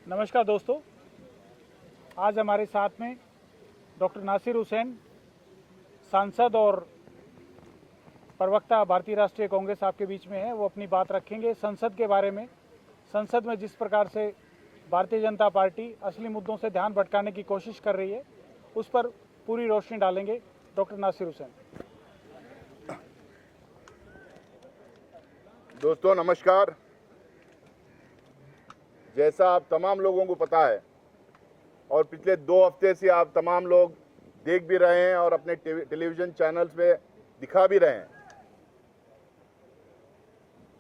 नमस्कार दोस्तों, आज हमारे साथ में डॉक्टर नासिर हुसैन, सांसद और प्रवक्ता भारतीय राष्ट्रीय कांग्रेस आपके बीच में है। वो अपनी बात रखेंगे संसद के बारे में। संसद में जिस प्रकार से भारतीय जनता पार्टी असली मुद्दों से ध्यान भटकाने की कोशिश कर रही है, उस पर पूरी रोशनी डालेंगे डॉक्टर नासिर हुसैन। दोस्तों नमस्कार। जैसा आप तमाम लोगों को पता है और पिछले 2 हफ्ते से आप तमाम लोग देख भी रहे हैं और अपने टेलीविज़न चैनल्स पे दिखा भी रहे हैं,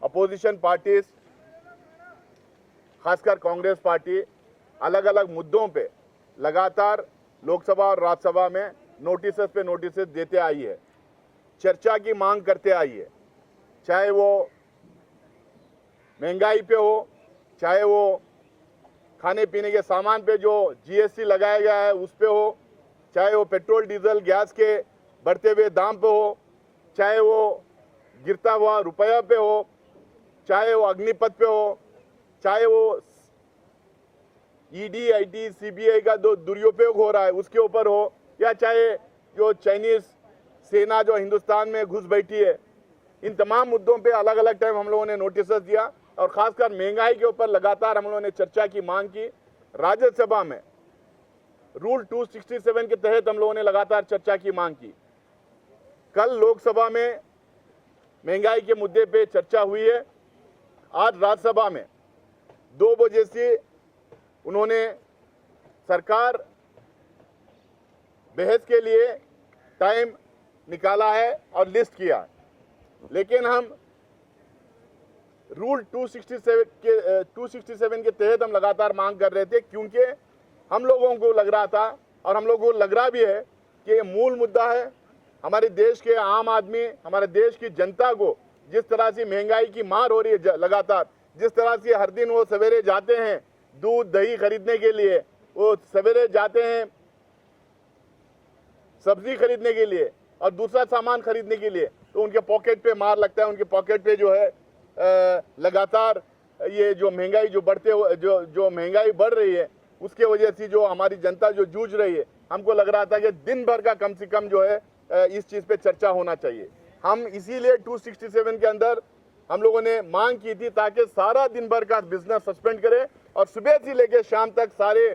अपोजिशन पार्टीज खासकर कांग्रेस पार्टी अलग अलग मुद्दों पे लगातार लोकसभा और राज्यसभा में नोटिस पे नोटिस देते आई है, चर्चा की मांग करते आई है। चाहे वो महंगाई पे हो, चाहे वो खाने पीने के सामान पे जो जीएसटी लगाया गया है उस पे हो, चाहे वो पेट्रोल डीजल गैस के बढ़ते हुए दाम पे हो, चाहे वो गिरता हुआ रुपया पे हो, चाहे वो अग्निपथ पे हो, चाहे वो ईडी आईटी सीबीआई का जो दुरुपयोग हो रहा है उसके ऊपर हो, या चाहे जो चाइनीज सेना जो हिंदुस्तान में घुस बैठी है, इन तमाम मुद्दों पे अलग अलग टाइम हम लोगों ने नोटिस दिया और खासकर महंगाई के ऊपर लगातार हम लोगों ने चर्चा की मांग की। राज्यसभा में रूल 267 के तहत हम लोगों ने लगातार चर्चा की मांग की। कल लोकसभा में महंगाई के मुद्दे पे चर्चा हुई है। आज राज्यसभा में 2 बजे से उन्होंने सरकार बहस के लिए टाइम निकाला है और लिस्ट किया है, लेकिन हम रूल 267 के तहत हम लगातार मांग कर रहे थे, क्योंकि हम लोगों को लग रहा था और हम लोगों को लग रहा भी है कि ये मूल मुद्दा है। हमारे देश के आम आदमी, हमारे देश की जनता को जिस तरह से महंगाई की मार हो रही है लगातार, जिस तरह से हर दिन वो सवेरे जाते हैं दूध दही खरीदने के लिए, वो सवेरे जाते हैं सब्जी खरीदने के लिए और दूसरा सामान खरीदने के लिए, तो उनके पॉकेट पे मार लगता है। उनके पॉकेट पे जो है लगातार ये जो महंगाई जो महंगाई बढ़ रही है उसके वजह से जो हमारी जनता जो जूझ रही है, हमको लग रहा था कि दिन भर का कम से कम जो है इस चीज़ पे चर्चा होना चाहिए। हम इसीलिए 267 के अंदर हम लोगों ने मांग की थी ताकि सारा दिन भर का बिजनेस सस्पेंड करें और सुबह से लेकर शाम तक सारे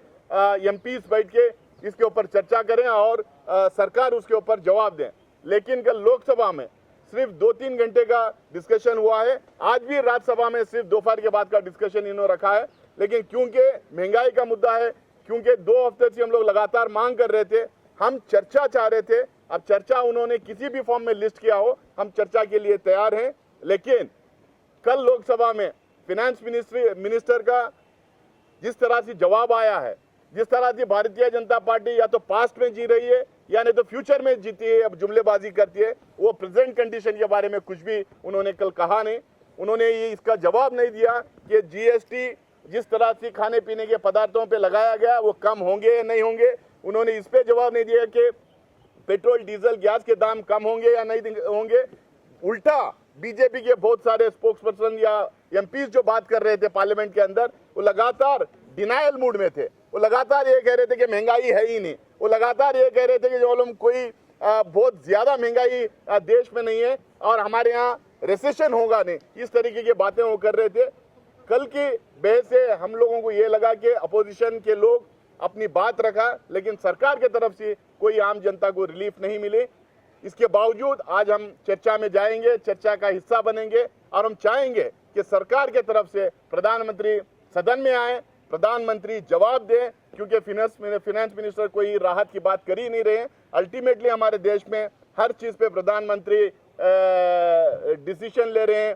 एमपीज बैठ के इसके ऊपर चर्चा करें और सरकार उसके ऊपर जवाब दें। लेकिन कल लोकसभा में सिर्फ 2-3 घंटे का डिस्कशन हुआ है। आज भी राज्यसभा में सिर्फ दोपहर के बाद का डिस्कशन इन्होंने रखा है, लेकिन क्योंकि महंगाई का मुद्दा है, क्योंकि 2 हफ्ते से हम लोग लगातार मांग कर रहे थे, हम चर्चा चाह रहे थे। अब चर्चा उन्होंने किसी भी फॉर्म में लिस्ट किया हो, हम चर्चा के लिए तैयार हैं। लेकिन कल लोकसभा में फिनेंस मिनिस्टर का जिस तरह से जवाब आया है, जिस तरह से भारतीय जनता पार्टी या तो पास्ट में जी रही है या नहीं तो फ्यूचर में जीती है, अब जुमलेबाजी करती है, वो प्रेजेंट कंडीशन के बारे में कुछ भी उन्होंने कल कहा नहीं। उन्होंने ये इसका जवाब नहीं दिया कि जीएसटी जिस तरह से खाने पीने के पदार्थों पे लगाया गया वो कम होंगे या नहीं होंगे। उन्होंने इस पे जवाब नहीं दिया कि पेट्रोल डीजल गैस के दाम कम होंगे या नहीं होंगे। उल्टा बीजेपी के बहुत सारे स्पोक्स पर्सन या एमपीज जो बात कर रहे थे पार्लियामेंट के अंदर, वो लगातार डिनायल मूड में थे। वो लगातार ये कह रहे थे कि महंगाई है ही नहीं। वो लगातार ये कह रहे थे कि जो लोग कोई बहुत ज्यादा महंगाई देश में नहीं है और हमारे यहाँ रिसेशन होगा नहीं, इस तरीके की बातें वो कर रहे थे। कल की बहस से हम लोगों को ये लगा कि अपोजिशन के लोग अपनी बात रखा, लेकिन सरकार की तरफ से कोई आम जनता को रिलीफ नहीं मिली। इसके बावजूद आज हम चर्चा में जाएंगे, चर्चा का हिस्सा बनेंगे और हम चाहेंगे कि सरकार के तरफ से प्रधानमंत्री सदन में आए, प्रधानमंत्री जवाब दें, क्योंकि फिनेंस मिनिस्टर कोई राहत की बात कर ही नहीं रहे हैं। अल्टीमेटली हमारे देश में हर चीज़ पे प्रधानमंत्री डिसीजन ले रहे हैं।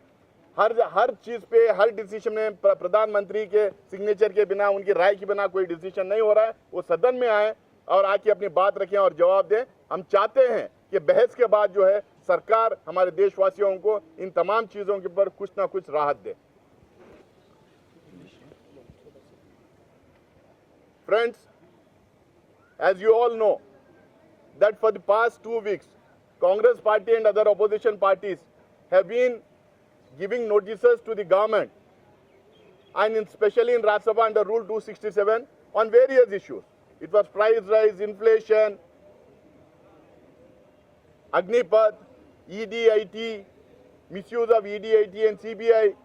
हर चीज़ पे, हर डिसीजन में प्रधानमंत्री के सिग्नेचर के बिना, उनकी राय के बिना कोई डिसीजन नहीं हो रहा है। वो सदन में आए और आके अपनी बात रखें और जवाब दें। हम चाहते हैं कि बहस के बाद जो है सरकार हमारे देशवासियों को इन तमाम चीज़ों के ऊपर कुछ ना कुछ राहत दे। Friends, as you all know that for the past 2 weeks, Congress party and other opposition parties have been giving notices to the government and especially in Rajya Sabha under Rule 267 on various issues. It was price rise, inflation, Agnipath, ED-IT, misuse of ED-IT and CBI,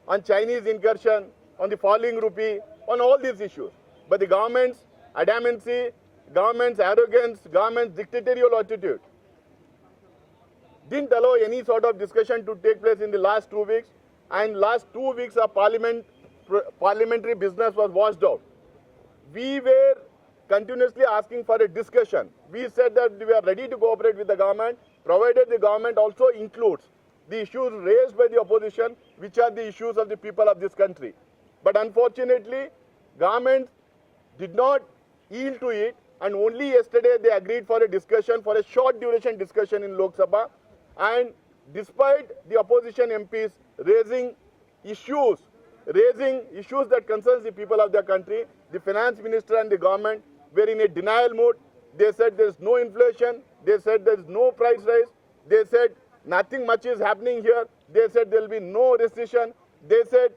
on Chinese incursion, on the falling rupee, on all these issues. But the government's adamancy, government's arrogance, government's dictatorial attitude didn't allow any sort of discussion to take place in the last 2 weeks, and last 2 weeks of parliamentary business was washed out. We were continuously asking for a discussion. We said that we are ready to cooperate with the government, provided the government also includes the issues raised by the opposition, which are the issues of the people of this country. But unfortunately, government did not yield to it, and only yesterday they agreed for a discussion, for a short duration discussion in Lok Sabha. And despite the opposition MPs raising issues that concerns the people of the country, the finance minister and the government were in a denial mode. They said there is no inflation. They said there is no price rise. They said nothing much is happening here. They said there will be no recession. They said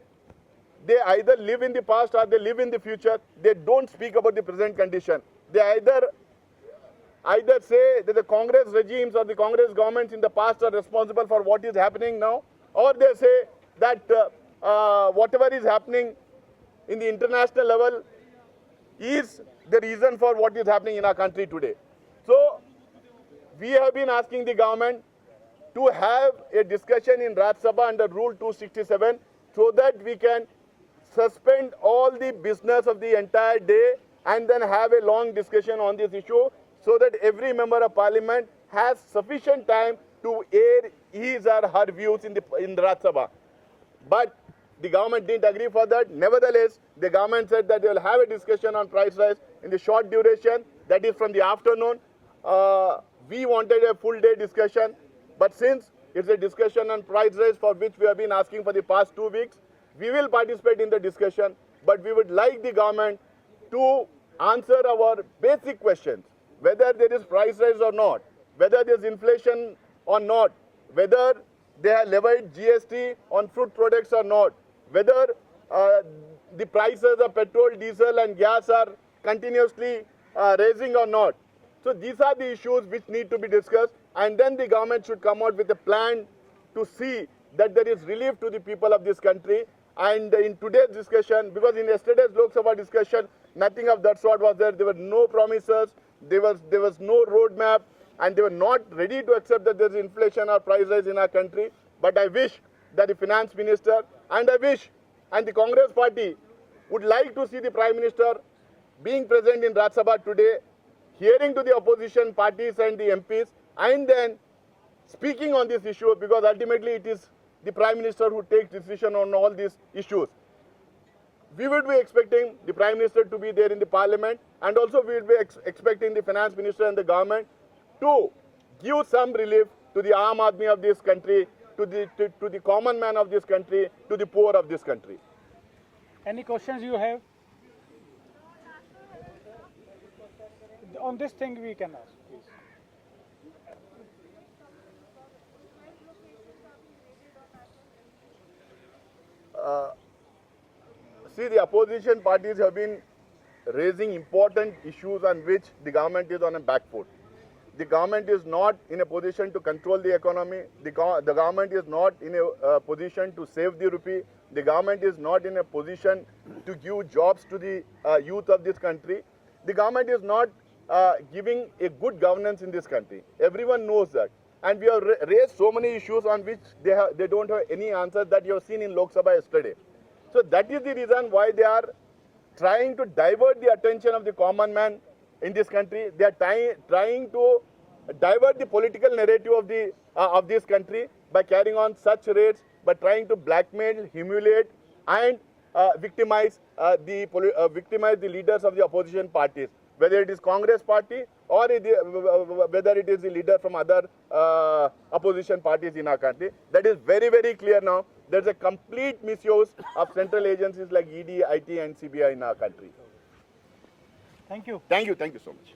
they either live in the past or they live in the future. They don't speak about the present condition. They either say that the Congress regimes or the Congress governments in the past are responsible for what is happening now, or they say that whatever is happening in the international level is the reason for what is happening in our country today. So we have been asking the government to have a discussion in Rajya Sabha under Rule 267 so that we can suspend all the business of the entire day and then have a long discussion on this issue, so that every member of parliament has sufficient time to air his or her views in the Rajya Sabha. But the government didn't agree for that. Nevertheless, the government said that they will have a discussion on price rise in the short duration, that is from the afternoon. We wanted a full day discussion, but since it's a discussion on price rise for which we have been asking for the past 2 weeks, we will participate in the discussion, but we would like the government to answer our basic questions, whether there is price rise or not, whether there is inflation or not, whether they have levied GST on fruit products or not, whether the prices of petrol, diesel and gas are continuously raising or not. So these are the issues which need to be discussed, and then the government should come out with a plan to see that there is relief to the people of this country. And in today's discussion, because in yesterday's Lok Sabha discussion, nothing of that sort was there. There were no promises, there was no roadmap, and they were not ready to accept that there is inflation or price rise in our country. But I wish that the finance minister and the Congress party would like to see the Prime Minister being present in Rajya Sabha today, hearing to the opposition parties and the MPs, and then speaking on this issue, because ultimately it is the Prime Minister who takes decision on all these issues. We would be expecting the Prime Minister to be there in the Parliament, and also we would be expecting the Finance Minister and the government to give some relief to the Aam Aadmi of this country, to the common man of this country, to the poor of this country. Any questions you have? On this thing we can ask, please. See, the opposition parties have been raising important issues on which the government is on a back foot. The government is not in a position to control the economy. The government is not in a position to save the rupee. The government is not in a position to give jobs to the youth of this country. The government is not giving a good governance in this country. Everyone knows that. And we have raised so many issues on which they don't have any answers that you have seen in Lok Sabha yesterday. So that is the reason why they are trying to divert the attention of the common man in this country. They are trying to divert the political narrative of this country by carrying on such raids, by trying to blackmail, humiliate, and victimize the leaders of the opposition parties, whether it is Congress party or whether it is the leader from other opposition parties in our country. That is very, very clear now. There is a complete misuse of central agencies like ED, IT and CBI in our country. Thank you. Thank you so much.